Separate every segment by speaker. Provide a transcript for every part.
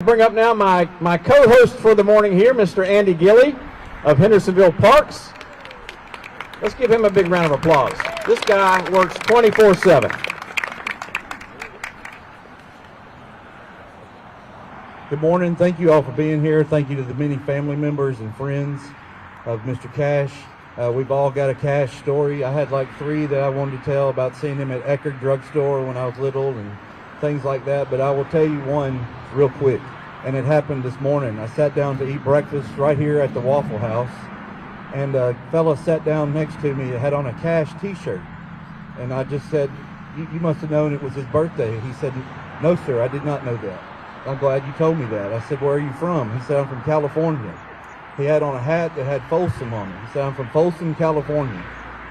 Speaker 1: Bring up now my co-host for the morning here, Mr. Andy Gilley of Hendersonville Parks. Let's give him a big round of applause. This guy works 24/7.
Speaker 2: Good morning. Thank you all for being here. Thank you to the many family members and friends of Mr. Cash. We've all got a Cash story. I had like 3 that I wanted to tell about seeing him at Eckerd drugstore when I was little and things like that, but I will tell you one real quick, and it happened this morning. I sat down to eat breakfast right here at the Waffle House, and a fella sat down next to me that had on a Cash t-shirt, and I just said, you must have known it was his birthday. He said, no sir, I did not know that. I'm glad you told me that. I said, where are you from? He said, I'm from California. He had on a hat that had Folsom on it. He said, I'm from Folsom, California,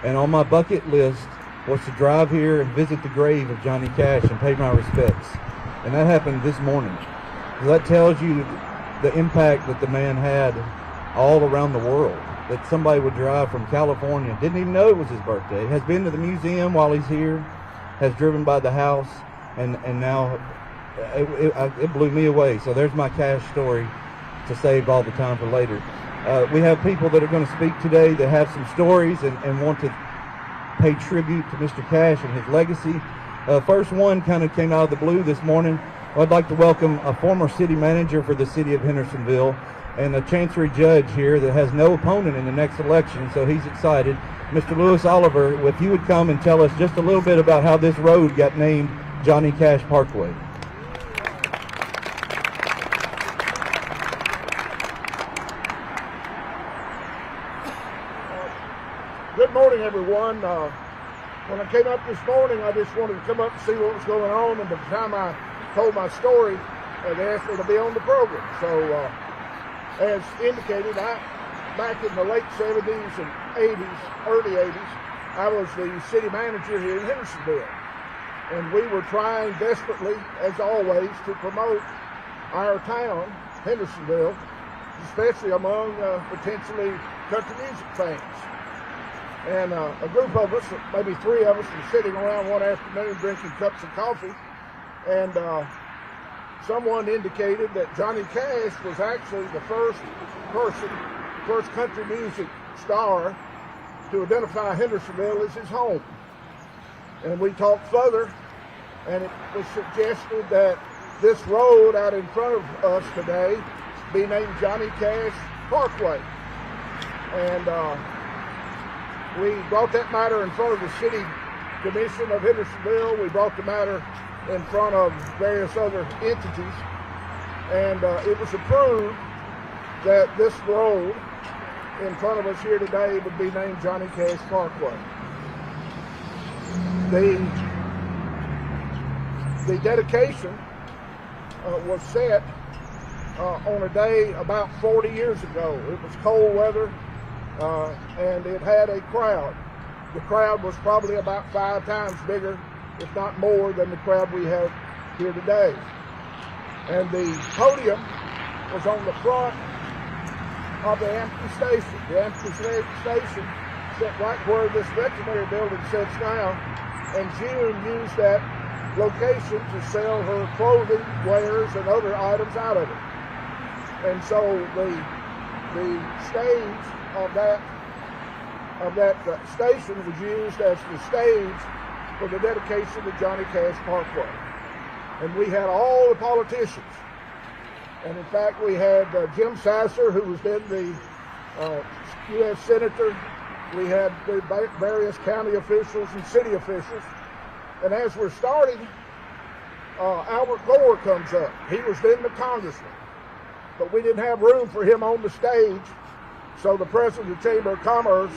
Speaker 2: and on my bucket list was to drive here and visit the grave of Johnny Cash and pay my respects. And that happened this morning. So that tells you the impact that the man had all around the world, that somebody would drive from California, didn't even know it was his birthday, has been to the museum while he's here, has driven by the house, and now it blew me away. So there's my Cash story to save all the time for later. We have people that are going to speak today that have some stories and want to pay tribute to Mr. Cash and his legacy. First one kind of came out of the blue this morning. I'd like to welcome a former city manager for the city of Hendersonville and a chancery judge here that has no opponent in the next election, so he's excited. Mr. Lewis Oliver, if you would come and tell us just a little bit about how this road got named Johnny Cash Parkway.
Speaker 3: Good morning, everyone. When I came up this morning, I just wanted to come up and see what was going on, and by the time I told my story, they asked me to be on the program. So, as indicated, back in the late 70s and 80s, early 80s, I was the city manager here in Hendersonville. And we were trying desperately, as always, to promote our town, Hendersonville, especially among potentially country music fans. And a group of us, maybe 3 of us, were sitting around one afternoon drinking cups of coffee, and someone indicated that Johnny Cash was actually the first country music star to identify Hendersonville as his home. And we talked further, and it was suggested that this road out in front of us today be named Johnny Cash Parkway. And we brought that matter in front of the City Commission of Hendersonville. We brought the matter in front of various other entities, and it was approved that this road in front of us here today would be named Johnny Cash Parkway. The dedication was set on a day about 40 years ago. It was cold weather, and it had a crowd. The crowd was probably about 5 times bigger, if not more, than the crowd we have here today. And the podium was on the front of the empty station. The empty station sat right where this veterinary building sits now, and June used that location to sell her clothing, wares, and other items out of it. And so the stage of that station was used as the stage for the dedication of Johnny Cash Parkway. And we had all the politicians. And in fact, we had Jim Sasser, who was then the U.S. Senator. We had the various county officials and city officials. And as we're starting, Albert Gore comes up. He was then the congressman. But we didn't have room for him on the stage, so the president of the Chamber of Commerce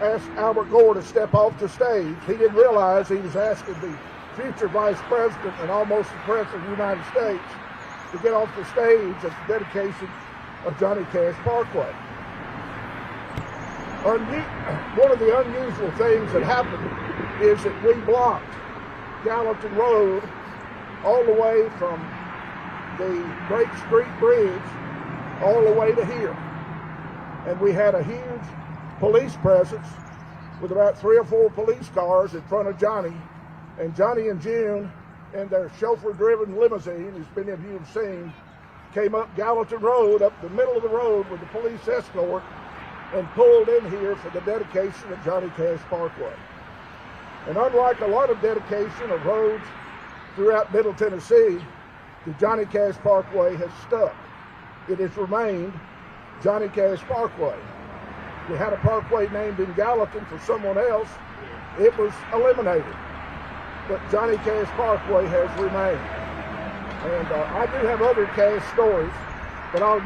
Speaker 3: asked Albert Gore to step off the stage. He didn't realize he was asking the future vice president and almost the president of the United States to get off the stage at the dedication of Johnny Cash Parkway. One of the unusual things that happened is that we blocked Gallatin Road all the way from the Great Street Bridge all the way to here. And we had a huge police presence with about 3 or 4 police cars in front of Johnny. And Johnny and June in their chauffeur-driven limousine, as many of you have seen, came up Gallatin Road, up the middle of the road with the police escort, and pulled in here for the dedication of Johnny Cash Parkway. And unlike a lot of dedication of roads throughout Middle Tennessee, the Johnny Cash Parkway has stuck. It has remained Johnny Cash Parkway. We had a parkway named in Gallatin for someone else. It was eliminated. But Johnny Cash Parkway has remained. And I do have other Cash stories, but I'll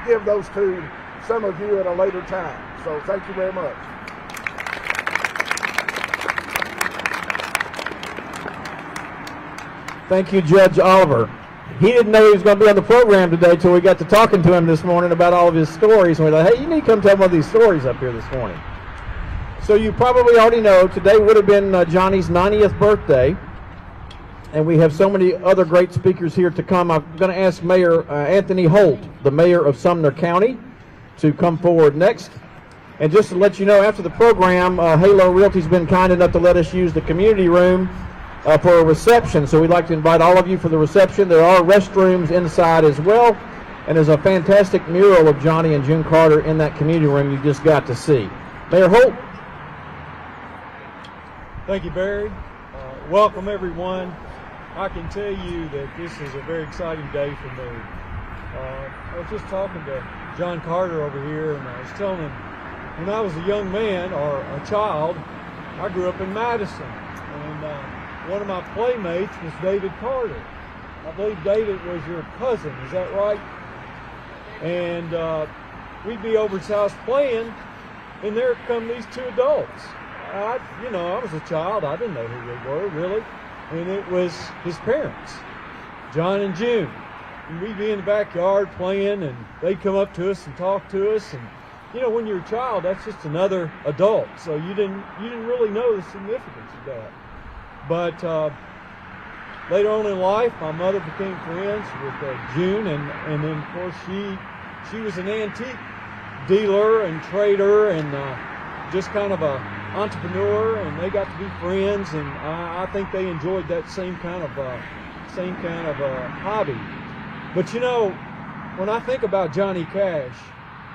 Speaker 3: give those to some of you at a later time. So thank you very much.
Speaker 1: Thank you, Judge Oliver. He didn't know he was going to be on the program today until we got to talking to him this morning about all of his stories. And we're like, hey, you need to come tell one of these stories up here this morning. So you probably already know today would have been Johnny's 90th birthday. And we have so many other great speakers here to come. I'm going to ask Mayor Anthony Holt, the mayor of Sumner County, to come forward next. And just to let you know, after the program, Halo Realty's been kind enough to let us use the community room for a reception. So we'd like to invite all of you for the reception. There are restrooms inside as well. And there's a fantastic mural of Johnny and June Carter in that community room you just got to see. Mayor Holt.
Speaker 4: Thank you, Barry. Welcome, everyone. I can tell you that this is a very exciting day for me. I was just talking to John Carter over here, and I was telling him when I was a young man or a child, I grew up in Madison, and one of my playmates was David Carter. I believe David was your cousin, is that right? And we'd be over his house playing, and there come these two adults. I was a child. I didn't know who they were, really. And it was his parents, John and June. And we'd be in the backyard playing, and they'd come up to us and talk to us. And, when you're a child, that's just another adult. So you didn't really know the significance of that. But later on in life, my mother became friends with June, and then, of course, she was an antique dealer and trader and just kind of a entrepreneur, and they got to be friends, and I think they enjoyed that same kind of hobby. But when I think about Johnny Cash,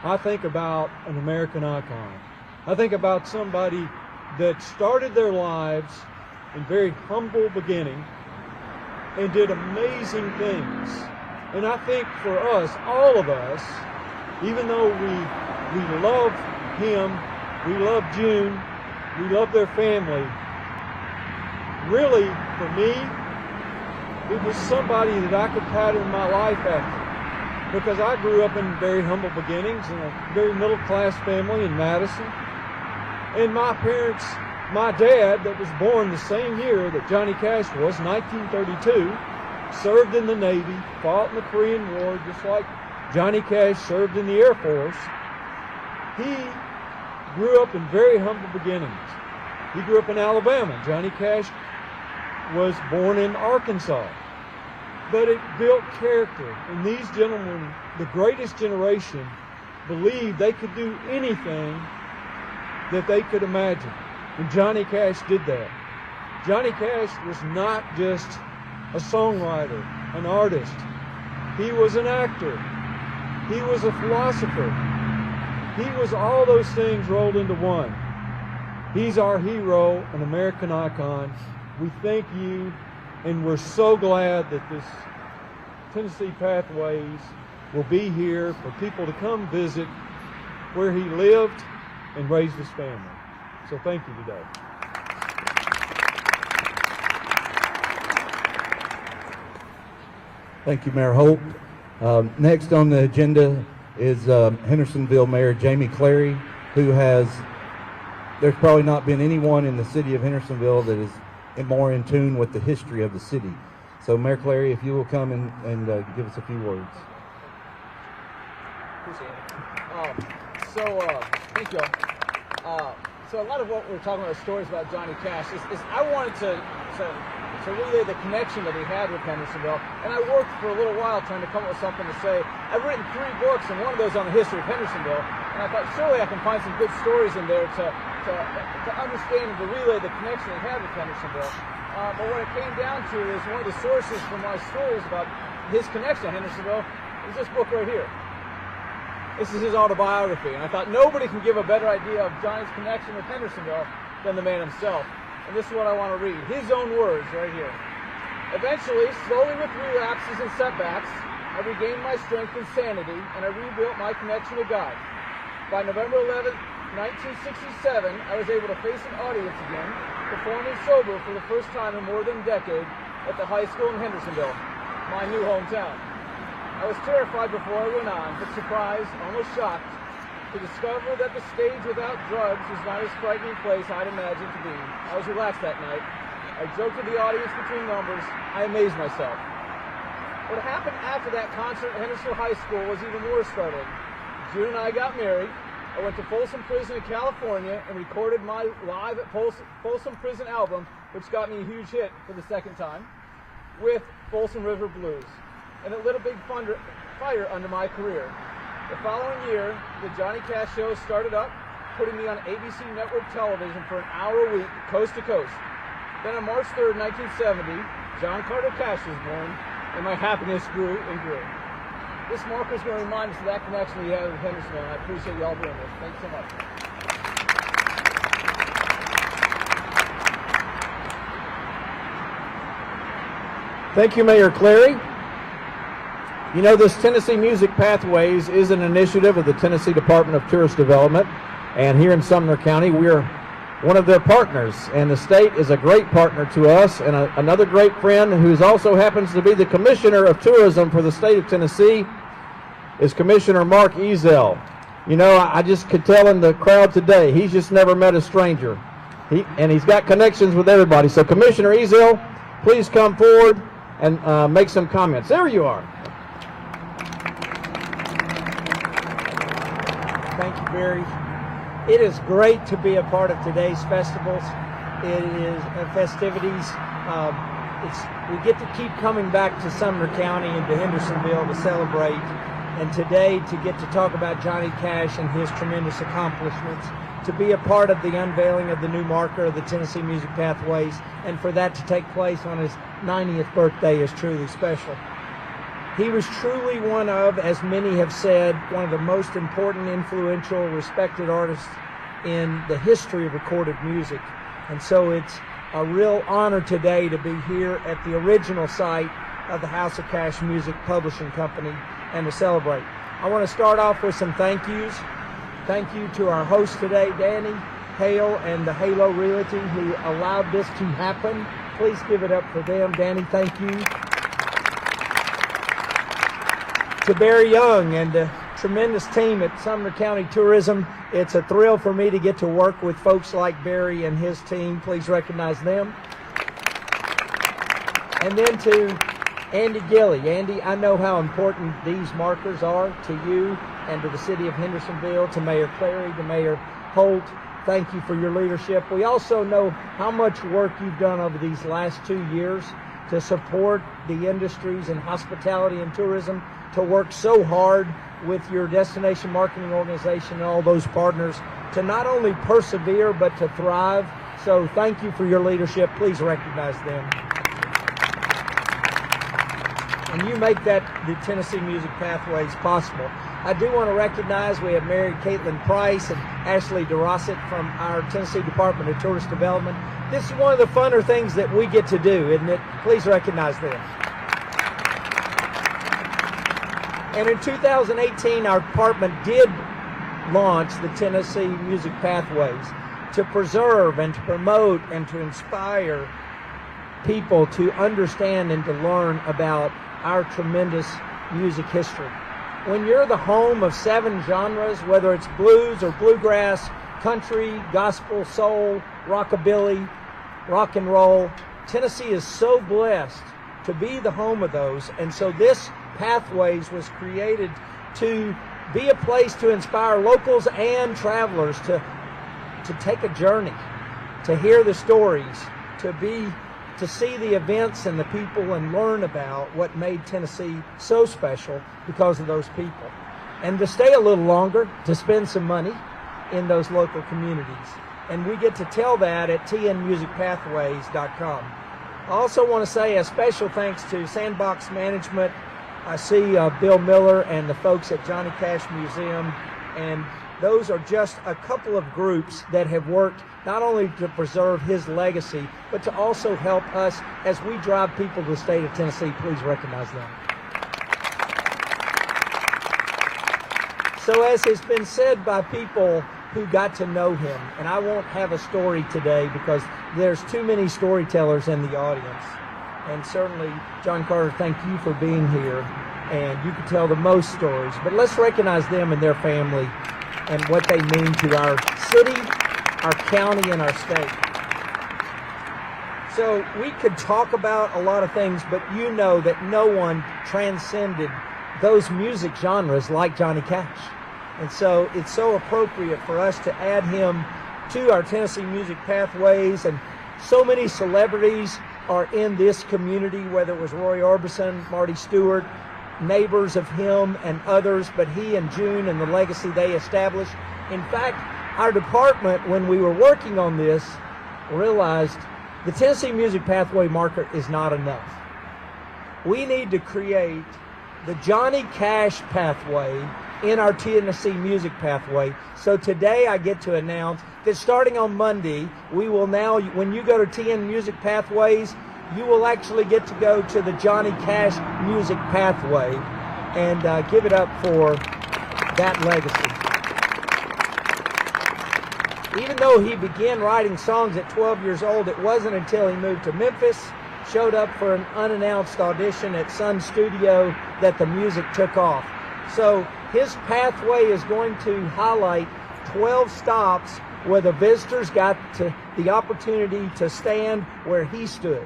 Speaker 4: I think about an American icon. I think about somebody that started their lives in very humble beginning and did amazing things. And I think for us, all of us, even though we love him, we love June, we love their family, really, for me, it was somebody that I could pattern my life after. Because I grew up in very humble beginnings in a very middle-class family in Madison. And my parents, my dad, that was born the same year that Johnny Cash was, 1932, served in the Navy, fought in the Korean War, just like Johnny Cash served in the Air Force. He grew up in very humble beginnings. He grew up in Alabama. Johnny Cash was born in Arkansas. But it built character. And these gentlemen, the greatest generation, believed they could do anything that they could imagine. And Johnny Cash did that. Johnny Cash was not just a songwriter, an artist. He was an actor. He was a philosopher. He was all those things rolled into one. He's our hero, an American icon. We thank you, and we're so glad that this Tennessee Pathways will be here for people to come visit where he lived and raised his family. So thank you today.
Speaker 2: Thank you, Mayor Holt. Next on the agenda is Hendersonville Mayor Jamie Clary, who there's probably not been anyone in the city of Hendersonville that is more in tune with the history of the city. So Mayor Clary, if you will come and give us a few words.
Speaker 5: Appreciate it. Thank you all. So a lot of what we're talking about, stories about Johnny Cash, is I wanted to relay the connection that he had with Hendersonville. And I worked for a little while trying to come up with something to say. I've written 3 books, and one of those on the history of Hendersonville. And I thought, surely I can find some good stories in there to understand and to relay the connection he had with Hendersonville. But what it came down to is one of the sources for my stories about his connection to Hendersonville is this book right here. This is his autobiography, and I thought nobody can give a better idea of Johnny's connection with Hendersonville than the man himself. And this is what I want to read. His own words right here. Eventually, slowly with relapses and setbacks, I regained my strength and sanity, and I rebuilt my connection to God. By November 11, 1967, I was able to face an audience again, performing sober for the first time in more than a decade at the high school in Hendersonville, my new hometown. I was terrified before I went on, but surprised, almost shocked, to discover that the stage without drugs was not as frightening a place I'd imagined to be. I was relaxed that night. I joked with the audience between numbers. I amazed myself. What happened after that concert at Hendersonville High School was even more startling. June and I got married. I went to Folsom Prison in California and recorded my Live at Folsom Prison album, which got me a huge hit for the second time, with Folsom River Blues. And it lit a big fire under my career. The following year, the Johnny Cash Show started up, putting me on ABC network television for an hour a week, coast to coast. Then on March 3rd, 1970, John Carter Cash was born, and my happiness grew and grew. This marker is going to remind us of that connection we have with Hendersonville, and I appreciate you all doing this. Thanks so much.
Speaker 1: Thank you, Mayor Clary. You know, this Tennessee Music Pathways is an initiative of the Tennessee Department of Tourist Development, and here in Sumner County, we are one of their partners, and the state is a great partner to us, and another great friend who also happens to be the Commissioner of Tourism for the state of Tennessee is Commissioner Mark Ezell. You know, I just could tell in the crowd today, he's just never met a stranger, and he's got connections with everybody. So Commissioner Ezell, please come forward and make some comments. There you are.
Speaker 6: Thank you, Barry. It is great to be a part of today's festivals. It is festivities. We get to keep coming back to Sumner County and to Hendersonville to celebrate, and today to get to talk about Johnny Cash and his tremendous accomplishments, to be a part of the unveiling of the new marker of the Tennessee Music Pathways, and for that to take place on his 90th birthday is truly special. He was truly one of, as many have said, one of the most important, influential, respected artists in the history of recorded music. And so it's a real honor today to be here at the original site of the House of Cash Music Publishing Company and to celebrate. I want to start off with some thank yous. Thank you to our host today, Danny Hale and the Halo Realty, who allowed this to happen. Please give it up for them. Danny, thank you. To Barry Young and the tremendous team at Sumner County Tourism, it's a thrill for me to get to work with folks like Barry and his team. Please recognize them. And then to Andy Gilley. Andy, I know how important these markers are to you and to the city of Hendersonville, to Mayor Clary, to Mayor Holt. Thank you for your leadership. We also know how much work you've done over these last 2 years to support the industries in hospitality and tourism, to work so hard with your destination marketing organization and all those partners to not only persevere but to thrive. So thank you for your leadership. Please recognize them. And you make that the Tennessee Music Pathways possible. I do want to recognize we have married Caitlin Price and Ashley DeRosset from our Tennessee Department of Tourist Development. This is one of the funner things that we get to do, isn't it? Please recognize them. And in 2018, our department did launch the Tennessee Music Pathways to preserve and to promote and to inspire people to understand and to learn about our tremendous music history. When you're the home of 7 genres, whether it's blues or bluegrass, country, gospel, soul, rockabilly, rock and roll, Tennessee is so blessed to be the home of those. And so this Pathways was created to be a place to inspire locals and travelers to take a journey, to hear the stories, to see the events and the people and learn about what made Tennessee so special because of those people. And to stay a little longer, to spend some money in those local communities. And we get to tell that at tnmusicpathways.com. I also want to say a special thanks to Sandbox Management I see Bill Miller and the folks at Johnny Cash Museum, and those are just a couple of groups that have worked not only to preserve his legacy, but to also help us as we drive people to the state of Tennessee. Please recognize them. So as has been said by people who got to know him, and I won't have a story today because there's too many storytellers in the audience. And certainly, John Carter, thank you for being here. And you can tell the most stories, but let's recognize them and their family and what they mean to our city, our county, and our state. So we could talk about a lot of things, but you know that no one transcended those music genres like Johnny Cash. And so it's so appropriate for us to add him to our Tennessee Music Pathways. And so many celebrities are in this community, whether it was Roy Orbison, Marty Stewart, neighbors of him and others, but he and June and the legacy they established. In fact, our department, when we were working on this, realized the Tennessee Music Pathway marker is not enough. We need to create the Johnny Cash pathway in our Tennessee Music Pathway. So today I get to announce that starting on Monday, we will now, when you go to TN Music Pathways, you will actually get to go to the Johnny Cash Music Pathway and give it up for that legacy. Even though he began writing songs at 12 years old, it wasn't until he moved to Memphis, showed up for an unannounced audition at Sun Studio, that the music took off. So his pathway is going to highlight 12 stops where the visitors got the opportunity to stand where he stood.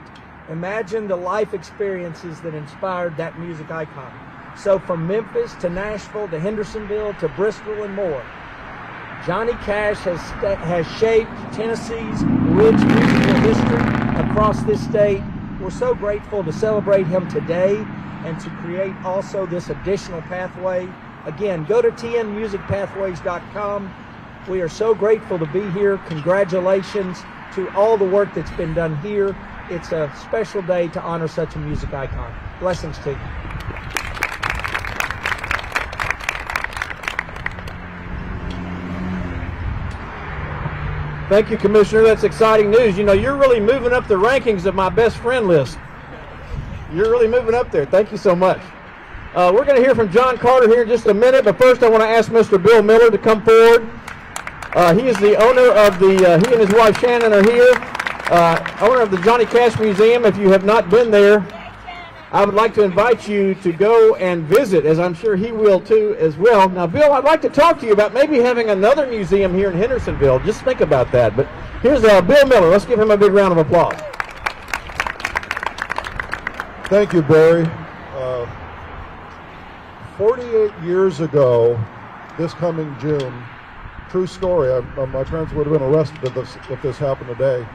Speaker 6: Imagine the life experiences that inspired that music icon. So from Memphis to Nashville to Hendersonville to Bristol and more, Johnny Cash has shaped Tennessee's rich musical history across this state. We're so grateful to celebrate him today and to create also this additional pathway. Again, go to tnmusicpathways.com. We are so grateful to be here. Congratulations to all the work that's been done here. It's a special day to honor such a music icon. Blessings to you.
Speaker 1: Thank you, Commissioner. That's exciting news. You know, you're really moving up the rankings of my best friend list. You're really moving up there. Thank you so much. We're going to hear from John Carter here in just a minute, but first I want to ask Mr. Bill Miller to come forward. He is the owner of he and his wife Shannon are here, owner of the Johnny Cash Museum. If you have not been there, I would like to invite you to go and visit, as I'm sure he will too as well. Now, Bill, I'd like to talk to you about maybe having another museum here in Hendersonville. Just think about that. But here's Bill Miller. Let's give him a big round of applause.
Speaker 3: Thank you, Barry. 48 years ago, this coming June, true story, my parents would have been arrested if this happened today.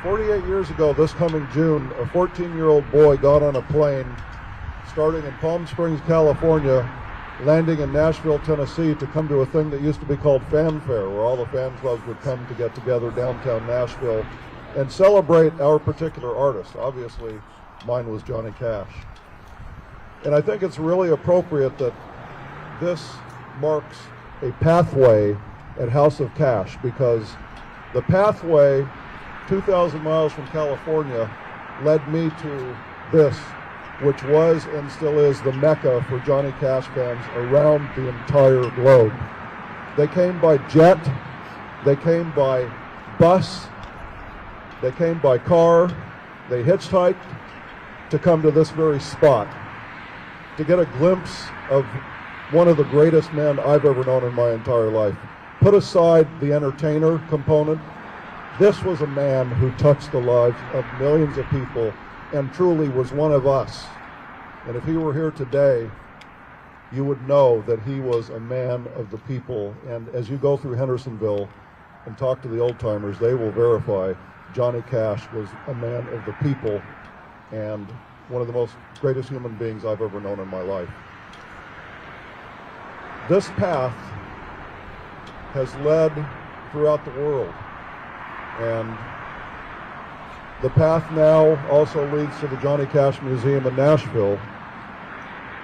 Speaker 3: 48 years ago, this coming June, a 14-year-old boy got on a plane starting in Palm Springs, California, landing in Nashville, Tennessee to come to a thing that used to be called Fanfare, where all the fan clubs would come to get together downtown Nashville and celebrate our particular artist. Obviously, mine was Johnny Cash. And I think it's really appropriate that this marks a pathway at House of Cash, because the pathway 2,000 miles from California led me to this, which was and still is the mecca for Johnny Cash fans around the entire globe. They came by jet, they came by bus, they came by car, they hitchhiked to come to this very spot, to get a glimpse of one of the greatest men I've ever known in my entire life. Put aside the entertainer component, this was a man who touched the lives of millions of people and truly was one of us. And if he were here today, you would know that he was a man of the people. And as you go through Hendersonville and talk to the old timers, they will verify Johnny Cash was a man of the people and one of the most greatest human beings I've ever known in my life. This path has led throughout the world, and the path now also leads to the Johnny Cash Museum in Nashville.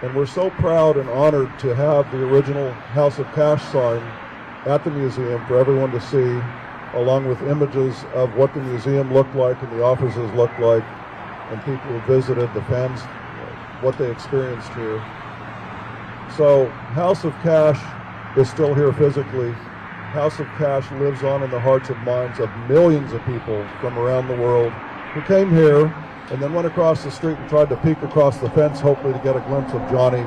Speaker 7: And we're so proud and honored to have the original House of Cash sign at the museum for everyone to see, along with images of what the museum looked like and the offices looked like, and people who visited, the fans, what they experienced here. So House of Cash is still here physically. House of Cash lives on in the hearts and minds of millions of people from around the world who came here and then went across the street and tried to peek across the fence, hopefully to get a glimpse of Johnny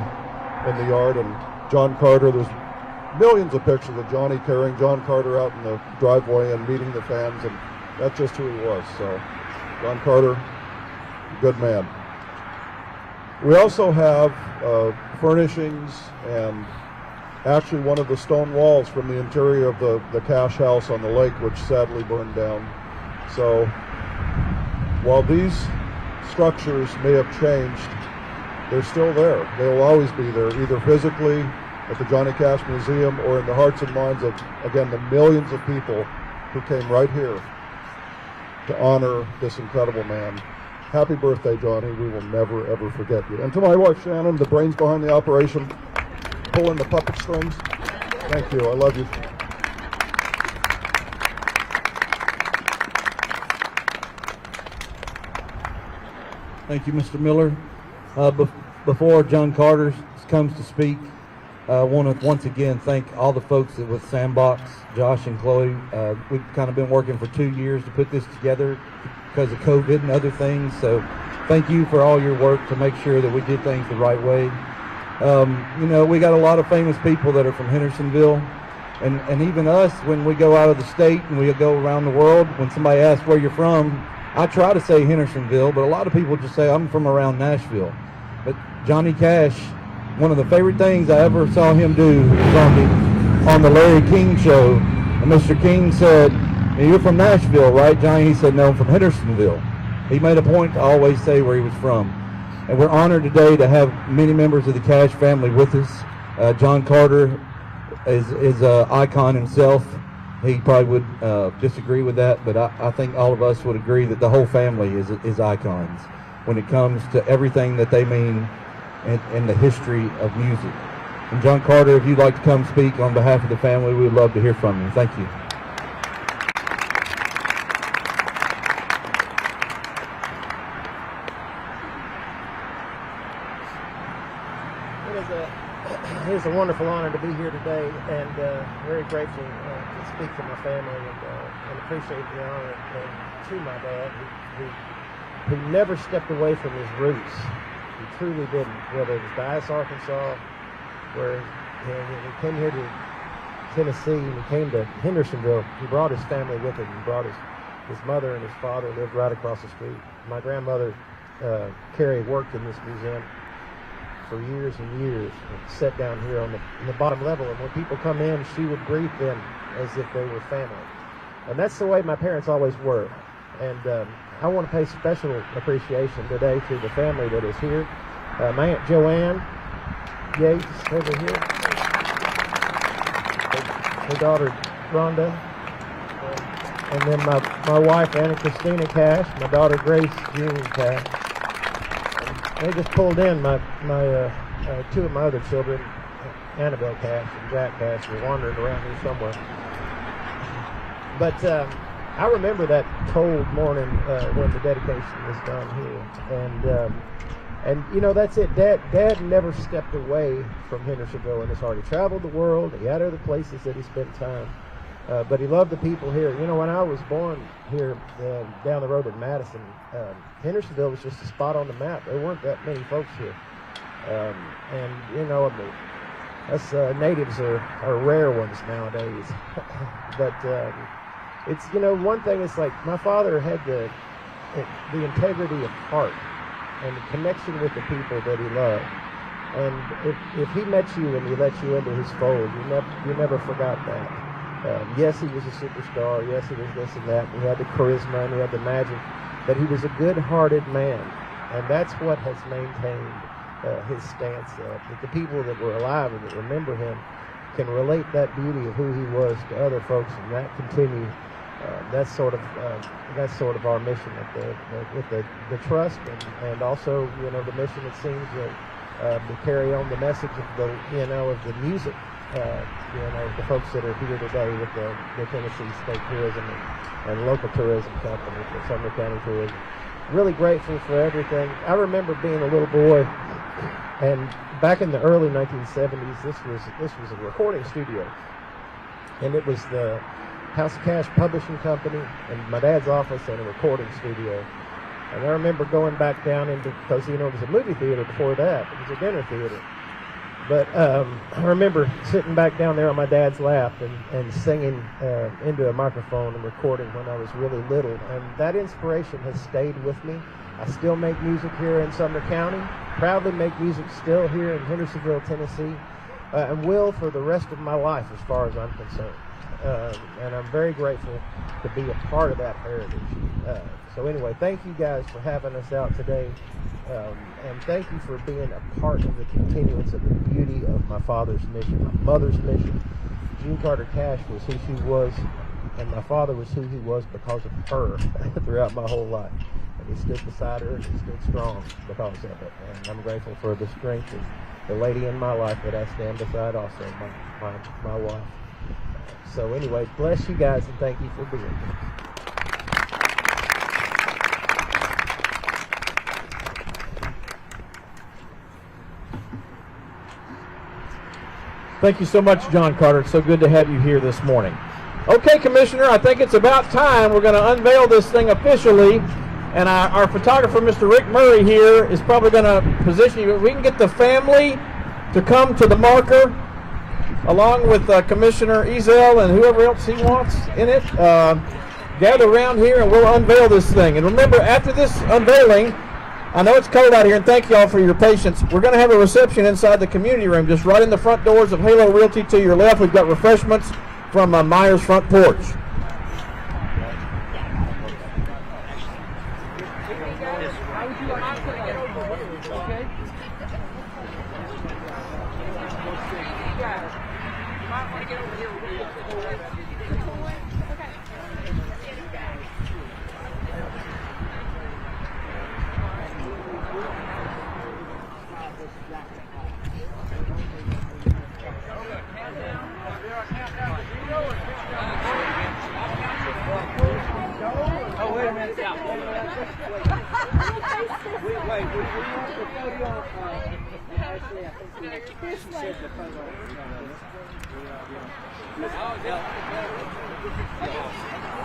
Speaker 7: in the yard. And John Carter, there's millions of pictures of Johnny carrying John Carter out in the driveway and meeting the fans, and that's just who he was. So John Carter, good man. We also have furnishings and actually one of the stone walls from the interior of the Cash House on the lake, which sadly burned down. So while these structures may have changed, they're still there. They will always be there, either physically at the Johnny Cash Museum or in the hearts and minds of, again, the millions of people who came right here to honor this incredible man. Happy birthday, Johnny. We will never, ever forget you. And to my wife, Shannon, the brains behind the operation, pulling the puppet strings. Thank you. I love you.
Speaker 2: Thank you, Mr. Miller. Before John Carter comes to speak, I want to once again thank all the folks that with Sandbox, Josh and Chloe. We've kind of been working for 2 years to put this together because of COVID and other things. So thank you for all your work to make sure that we did things the right way. You know, we got a lot of famous people that are from Hendersonville, and even us, when we go out of the state and we go around the world, when somebody asks where you're from, I try to say Hendersonville, but a lot of people just say I'm from around Nashville. But Johnny Cash, one of the favorite things I ever saw him do was on the Larry King show. And Mr. King said, "You're from Nashville, right, Johnny?" He said, "No, I'm from Hendersonville." He made a point to always say where he was from. And we're honored today to have many members of the Cash family with us. John Carter is an icon himself. He probably would disagree with that, but I think all of us would agree that the whole family is icons when it comes to everything that they mean in the history of music. And John Carter, if you'd like to come speak on behalf of the family, we would love to hear from you. Thank you.
Speaker 8: It is a wonderful honor to be here today, and very grateful to speak to my family, and appreciate the honor to my dad, who never stepped away from his roots. He truly didn't. Whether it was Dyess, Arkansas, where he came here to Tennessee, and he came to Hendersonville, he brought his family with him. He brought his mother and his father lived right across the street. My grandmother, Carrie, worked in this museum for years and years, and sat down here on the bottom level, and when people come in, she would greet them as if they were family. And that's the way my parents always were. And I want to pay special appreciation today to the family that is here. My Aunt Joanne Yates over here, her daughter Rhonda, and then my wife Anna Christina Cash, my daughter Grace June Cash. They just pulled in my two of my other children, Annabelle Cash and Jack Cash, were wandering around here somewhere. But I remember that cold morning when the dedication was done here, and you know, that's it. Dad never stepped away from Hendersonville in his heart. He traveled the world. He had other places that he spent time, but he loved the people here. You know, when I was born here down the road in Madison, Hendersonville was just a spot on the map. There weren't that many folks here, and you know, us natives are rare ones nowadays. But it's, you know, one thing is, like, my father had the integrity of heart and the connection with the people that he loved. And if he met you and he let you into his fold, you never forgot that. Yes, he was a superstar. Yes, he was this and that. He had the charisma and he had the magic. But he was a good-hearted man. And that's what has maintained his stance. That the people that were alive and that remember him can relate that beauty of who he was to other folks, and that continue. That's sort of our mission with the trust, and also, you know, the mission. It seems that to carry on the message of the music. The folks that are here today with the Tennessee State Tourism and local tourism company, the Sumner County Tourism. Really grateful for everything. I remember being a little boy, and back in the early 1970s, this was a recording studio, and it was the House of Cash Publishing Company and my dad's office and a recording studio. And I remember going back down because it was a movie theater before that. It was a dinner theater. But I remember sitting back down there on my dad's lap and singing into a microphone and recording when I was really little. And that inspiration has stayed with me. I still make music here in Sumner County, proudly make music still here in Hendersonville, Tennessee, and will for the rest of my life as far as I'm concerned. And I'm very grateful to be a part of that heritage. So anyway, thank you guys for having us out today. And thank you for being a part of the continuance of the beauty of my father's mission, my mother's mission. Jean Carter Cash was who she was, and my father was who he was because of her throughout my whole life. And he stood beside her, and he stood strong because of it. And I'm grateful for the strength of the lady in my life that I stand beside also, my wife. So anyway, bless you guys, and thank you for being here.
Speaker 1: Thank you so much, John Carter. It's so good to have you here this morning. Okay, Commissioner, I think it's about time. We're going to unveil this thing officially. And our photographer, Mr. Rick Murray here, is probably going to position you. We can get the family to come to the marker, along with Commissioner Ezel and whoever else he wants in it. Gather around here and we'll unveil this thing. And remember, after this unveiling, I know it's cold out here, and thank you all for your patience. We're going to have a reception inside the community room, just right in the front doors of Halo Realty to your left. We've got refreshments from Myers Front Porch.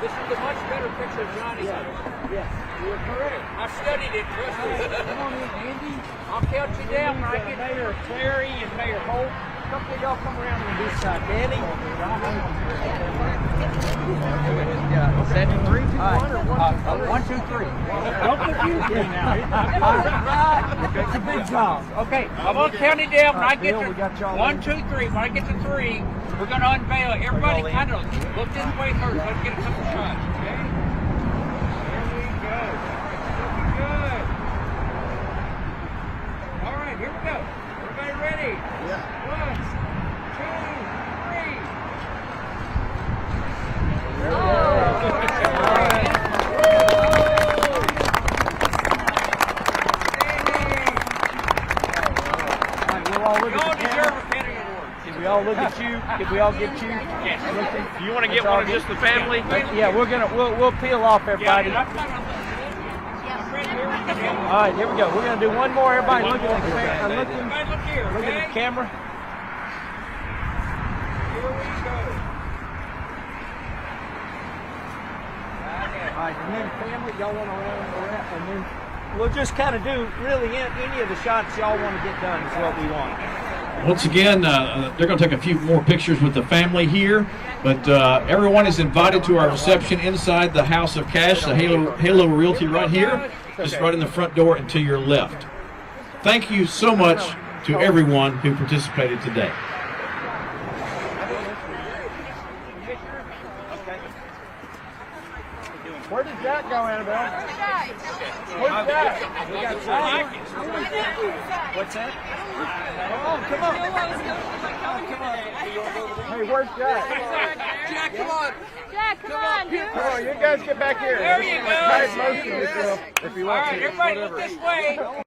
Speaker 9: This is a much better picture of Johnny. Yes, you were correct. I studied it. Trust me. Come on in, Andy. I'll count you down when I get Mayor Clary and Mayor Holt. A couple of y'all come around on this side. Danny. 7, 3, 2, 1, or 1, 2, 3. Don't confuse me now. It's a big job. Okay, I'm going to count it down when I get to 1, 2, 3. When I get to 3, we're going to unveil it. Everybody kind of look this way first. Let's get a couple shots, okay? There we go. Looking good. All right, here we go. Everybody ready? Yeah. 1, 2, 3. Did we all look at you? Did we all get you? Yes.
Speaker 10: Do you want to get one of just the family?
Speaker 9: Yeah, we'll peel off everybody. All right, here we go. We're gonna do one more. Everybody look at the look at the camera. Here we go. All right, and then family, y'all want to round, and then we'll just kind of do really any of the shots y'all want to get done is what we want.
Speaker 10: Once again, they're going to take a few more pictures with the family here, but everyone is invited to our reception inside the House of Cash, the Halo Realty right here, just right in the front door and to your left. Thank you so much to everyone who participated today.
Speaker 9: Where did Jack go, Annabelle? Where's Jack? We got Jack. What's that? Come on. Hey, where's Jack?
Speaker 11: Jack, come on. Jack, come on, dude.
Speaker 9: Come on, you guys get back here.
Speaker 11: There you go.
Speaker 9: Motion yourself if you want to.
Speaker 11: All right, everybody look this way.